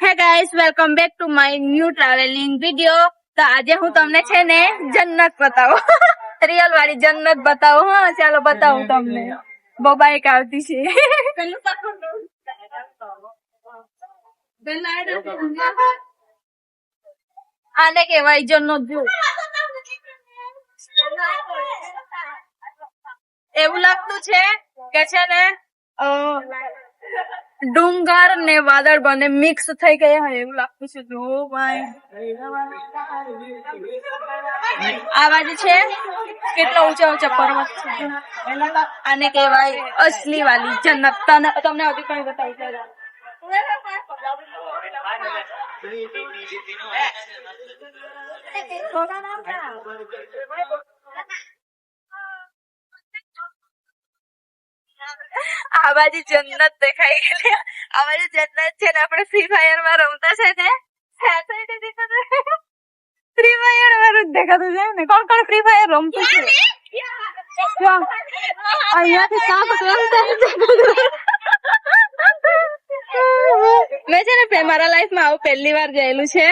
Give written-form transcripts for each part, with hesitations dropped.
હે guys, welcome back to my new travelling video. તો આજે હું તમને છે ને જન્નત બતાવો, રિયલ વાળી જન્નત બતાવો. હા ચાલો બતાવું તમને. બોબાઈ આવતી છે. આને કહેવાય જન્નત. જો એવું લાગતું છે કે છે ને ડુંગર ને વાદળ બને મિક્સ થઈ ગયા હોય એવું લાગતું છે. જો ભાઈ આ બાજુ છે કેટલા ઊંચા ઊંચા પર્વત છે. આને કહેવાય અસલી વાલી જન્નત. તમને હજી કઈ બતાવી. આ બાજુ જન્નત દેખાઈ ગયેલી. આ બાજુ જન્નત છે ને આપણે ફ્રી ફાયર માં રમતા છે ને ફ્રી ફાયર વાળું દેખાતું છે ને. કોણ કોણ ફ્રી ફાયર રમતું છે? અહીંયાથી સાપ મેં છે ને મારા લાઈફમાં આવું પહેલી વાર ગયેલું છે.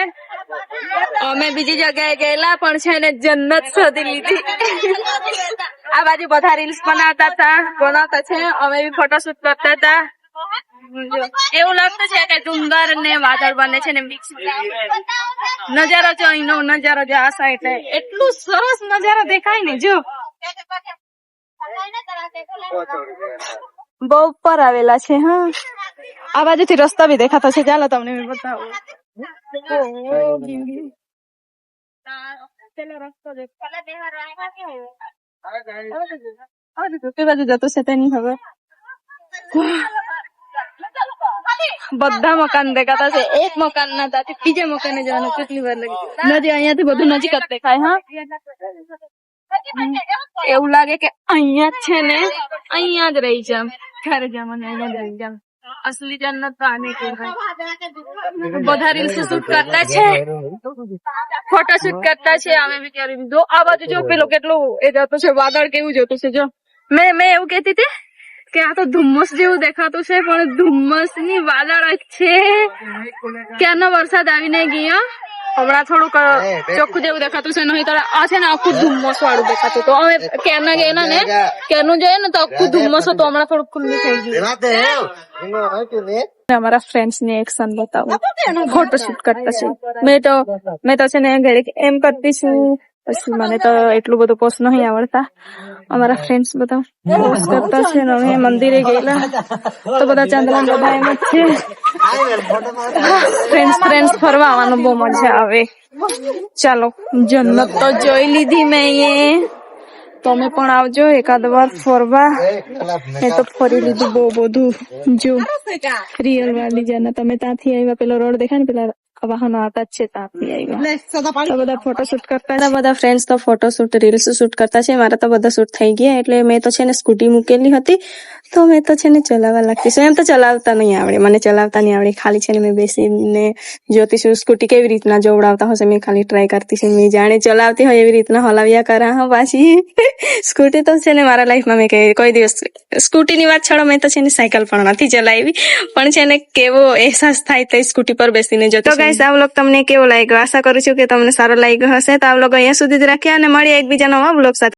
અમે બીજી જગ્યાએ ગયેલા પણ છે ને જન્નત શોધી લીધી. આ બાજુ બધા રીલ્સ બનાવતા છે. અમે બી ફોટોશૂટ કરતા હતા. એવું લાગતું છે કે ડુંગર ને વાદળ બને છે ને મિક્સ. નજારો જો અહીંનો નજારો જો આ સાઈડ એટલું સરસ નજારો દેખાય ને. જો બહુ ઉપર આવેલા છે. હા આ બાજુથી રસ્તા બી દેખાતો છે. ચાલો તમને બતાવું. બાજુ જતો છે તેની ખબર. બધા મકાન દેખાતા છે. એક મકાન ના ત્યાંથી બીજા મકાને જવાનું કેટલી વાર લાગે. નદી અહીંયાથી બધું નજીક જ દેખાય. હા એવું લાગે કે અહીંયા જ છે ને અહીંયા જ રહી જામ. ઘરે જામ અને અહીંયા જ રહી જામ. અસલી જન્નત તો આને કહેવાય. બધા રીલ્સ શૂટ કરતા છે, ફોટો શૂટ કરતા છે. અમે બી કરી દીધો. આ બાજુ જો પેલો કેટલું એ જતું છે વાદળ કેવું જતું છે. જો મેં એવું કહેતી હતી કે આ તો ધુમ્મસ જેવું દેખાતું છે પણ ધુમ્મસ ની વાદળ જ છે. ક્યારનો વરસાદ આવીને ગયો. હમણાં થોડુંક ચોખ્ખું જેવું દેખાતું છે. નહીં તો આ છે ને આખું ધુમ્મસ વાળું દેખાતું. તો અમે ક્યારના ગયેલા ને ક્યારનું જોઈએ ને તો આખું ધુમ્મસ હતું. હમણાં થોડુંક ખુલ્લું થઈ ગયું. અમારા ફ્રેન્ડ્સ ને એક્શન બતાવું. ફોટોશૂટ કરતા છે. મેં તો છે ને ઘડી એમ કરતી છું. પછી મને તો એટલું બધું પોસ્ટ નહીં આવડતા. અમારા ફ્રેન્ડ્સ બધા પોસ્ટ કરતા છે ને અમે મંદિરે ગયેલા તો બધા ચાંદલા બધા એમ જ છે. ફ્રેન્ડ્સ ફરવા આવવાનું બહુ મજા આવે. ચાલો જન્નત તો જોઈ લીધી મેં. તમે પણ આવજો એકાદ વાર ફરવા. મેં તો ફરી લીધું બહુ બધું. જો રિયલ વાલી જન્નત. તમે ત્યાંથી આવ્યા પેલો રોડ દેખાય ને પેલા વાહનો આવતા જ છે ત્યાંથી આવ્યા. તો બધા ફોટોશૂટ કરતા હતા. બધા ફ્રેન્ડ્સ તો ફોટોશૂટ રીલ્સ શૂટ કરતા છે. મારા તો બધા શૂટ થઈ ગયા. એટલે મેં તો છે ને સ્કૂટી મૂકેલી હતી તો મેં તો છે ને ચલાવવા લાગતી છું. એમ તો ચલાવતા નહીં આવડે મને. ચલાવતા નહીં આવડે. ખાલી છે ને મેં બેસીને જોતી છું સ્કૂટી કેવી રીતના જોવડાવતા હશે. મેં ખાલી ટ્રાય કરતી છું. મેં જાણે ચલાવતી હોય એવી રીતના હલાવ્યા કરા. હા પાછી સ્કૂટી તો છે ને મારા લાઈફમાં મેં કોઈ દિવસ સ્કૂટીની વાત છોડો. મેં તો છે ને સાયકલ પણ નથી ચલાવી. પણ છે ને કેવો અહેસાસ થાય તે સ્કૂટી પર બેસીને જતો. તો ગાઈસ આ વ્લોગ તમને કેવો લાગ્યો? આશા કરું છું કે તમને સારો લાગ્યો હશે. તો આ વ્લોગ અહીંયા સુધી જ રાખ્યા અને મળીએ એકબીજા નવા વ્લોગ સાથે.